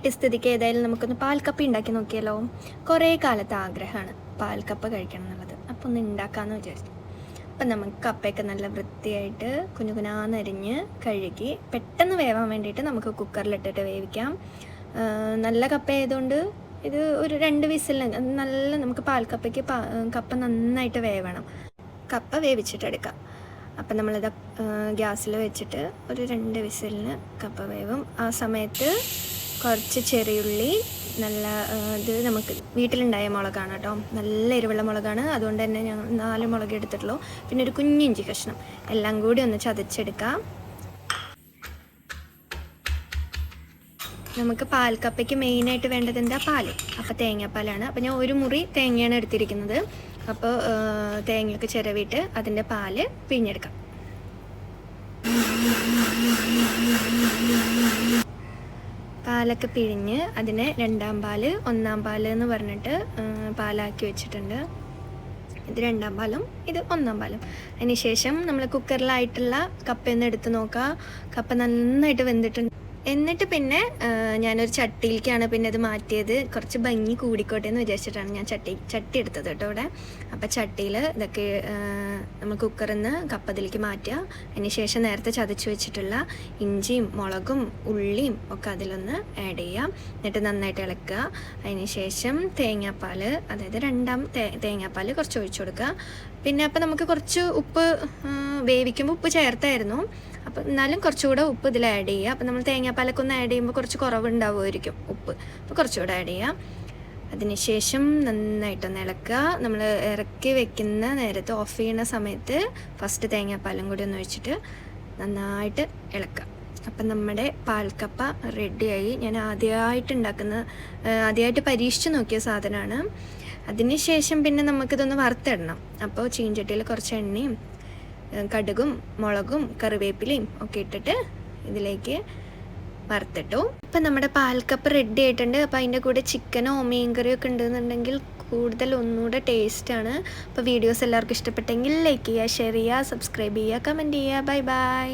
കിട്ടിയ സ്ഥിതിക്ക് ഏതായാലും നമുക്കൊന്ന് പാൽക്കപ്പ ഉണ്ടാക്കി നോക്കിയാലോ. കുറേ കാലത്തെ ആഗ്രഹമാണ് പാൽക്കപ്പ കഴിക്കണം എന്നുള്ളത്. അപ്പോൾ ഒന്ന് ഉണ്ടാക്കാമെന്ന് വിചാരിച്ചു. അപ്പം നമുക്ക് കപ്പയൊക്കെ നല്ല വൃത്തിയായിട്ട് കുനുകുനാന്നരിഞ്ഞ് കഴുകി പെട്ടെന്ന് വേവാൻ വേണ്ടിയിട്ട് നമുക്ക് കുക്കറിലിട്ടിട്ട് വേവിക്കാം. നല്ല കപ്പ ആയതുകൊണ്ട് ഇത് ഒരു 2 വിസിലിന് നല്ല നമുക്ക് പാൽക്കപ്പയ്ക്ക് കപ്പ നന്നായിട്ട് വേവണം. കപ്പ വേവിച്ചിട്ടെടുക്കാം. അപ്പം നമ്മളിത് ഗ്യാസിൽ വെച്ചിട്ട് ഒരു 2 വിസിലിന് കപ്പ വേവും. ആ സമയത്ത് കുറച്ച് ചെറിയുള്ളി, നല്ല ഇത് നമുക്ക് വീട്ടിലുണ്ടായ മുളകാണ് കേട്ടോ, നല്ല എരിവുള്ള മുളകാണ്, അതുകൊണ്ട് തന്നെ ഞങ്ങൾ 4 മുളക് എടുത്തിട്ടുള്ളൂ. പിന്നെ ഒരു കുഞ്ഞിഞ്ചി കഷ്ണം എല്ലാം കൂടി ഒന്ന് ചതച്ചെടുക്കാം. നമുക്ക് പാൽക്കപ്പയ്ക്ക് മെയിനായിട്ട് വേണ്ടത് എന്താ? പാൽ. അപ്പോൾ തേങ്ങാപ്പാലാണ്. അപ്പോൾ ഞാൻ 1 മുറി തേങ്ങയാണ് എടുത്തിരിക്കുന്നത്. അപ്പോൾ തേങ്ങയൊക്കെ ചിരവിയിട്ട് അതിൻ്റെ പാല് പിഴിഞ്ഞെടുക്കാം. പാലൊക്കെ പിഴിഞ്ഞ് അതിനെ 2ാം പാല് 1ാം പാല് എന്ന് പറഞ്ഞിട്ട് പാലാക്കി വെച്ചിട്ടുണ്ട്. ഇത് 2ാം പാലും ഇത് 1ാം പാലും. അതിന് ശേഷം നമ്മൾ കുക്കറിലായിട്ടുള്ള കപ്പയൊന്ന് എടുത്ത് നോക്കുക. കപ്പ നന്നായിട്ട് വെന്തിട്ടുണ്ട്. എന്നിട്ട് പിന്നെ ഞാനൊരു ചട്ടിയിലേക്കാണ് പിന്നെ ഇത് മാറ്റിയത്. കുറച്ച് ഭംഗി കൂടിക്കോട്ടെ എന്ന് വിചാരിച്ചിട്ടാണ് ഞാൻ ചട്ടി എടുത്തത് കേട്ടോ ഇവിടെ. അപ്പോൾ ചട്ടിയിൽ ഇതൊക്കെ നമ്മൾ കുക്കറിൽ നിന്ന് കപ്പതിലേക്ക് മാറ്റുക. അതിന് ശേഷം നേരത്തെ ചതച്ച് വെച്ചിട്ടുള്ള ഇഞ്ചിയും മുളകും ഉള്ളിയും ഒക്കെ അതിലൊന്ന് ആഡ് ചെയ്യാം. എന്നിട്ട് നന്നായിട്ട് ഇളക്കുക. അതിന് ശേഷം തേങ്ങാപ്പാൽ, അതായത് 2ാം തേങ്ങാപ്പാൽ കുറച്ച് ഒഴിച്ചു കൊടുക്കുക. പിന്നെ അപ്പോൾ നമുക്ക് കുറച്ച് ഉപ്പ് വേവിക്കുമ്പോൾ ഉപ്പ് ചേർത്തായിരുന്നു. അപ്പോൾ എന്നാലും കുറച്ചുകൂടെ ഉപ്പ് ഇതിൽ ആഡ് ചെയ്യുക. അപ്പോൾ നമ്മൾ തേങ്ങാപ്പാലൊക്കെ ഒന്ന് ആഡ് ചെയ്യുമ്പോൾ കുറച്ച് കുറവുണ്ടാവുമായിരിക്കും ഉപ്പ്. അപ്പോൾ കുറച്ചുകൂടെ ആഡ് ചെയ്യുക. അതിനുശേഷം നന്നായിട്ടൊന്ന് ഇളക്കുക. നമ്മൾ ഇറക്കി വെക്കുന്ന നേരത്ത് ഓഫ് ചെയ്യുന്ന സമയത്ത് ഫസ്റ്റ് തേങ്ങാപ്പാലും കൂടി ഒന്ന് ഒഴിച്ചിട്ട് നന്നായിട്ട് ഇളക്കുക. അപ്പം നമ്മുടെ പാൽക്കപ്പ റെഡിയായി. ഞാൻ ആദ്യമായിട്ട് പരീക്ഷിച്ച് നോക്കിയ സാധനമാണ്. അതിന് ശേഷം പിന്നെ നമുക്കിതൊന്ന് വറുത്തിടണം. അപ്പോൾ ചീഞ്ചട്ടിയിൽ കുറച്ച് എണ്ണയും കടുകും മുളകും കറിവേപ്പിലയും ഒക്കെ ഇട്ടിട്ട് ഇതിലേക്ക് വറുത്തിട്ടു. ഇപ്പം നമ്മുടെ പാൽക്കപ്പ് റെഡി ആയിട്ടുണ്ട്. അപ്പോൾ അതിൻ്റെ കൂടെ ചിക്കനോ മീൻ കറിയോ ഒക്കെ ഉണ്ടെന്നുണ്ടെങ്കിൽ കൂടുതൽ ഒന്നുകൂടെ ടേസ്റ്റാണ്. അപ്പോൾ വീഡിയോസ് എല്ലാവർക്കും ഇഷ്ടപ്പെട്ടെങ്കിൽ ലൈക്ക് ചെയ്യുക, ഷെയർ ചെയ്യുക, സബ്സ്ക്രൈബ് ചെയ്യുക, കമൻറ്റ് ചെയ്യുക. Bye bye.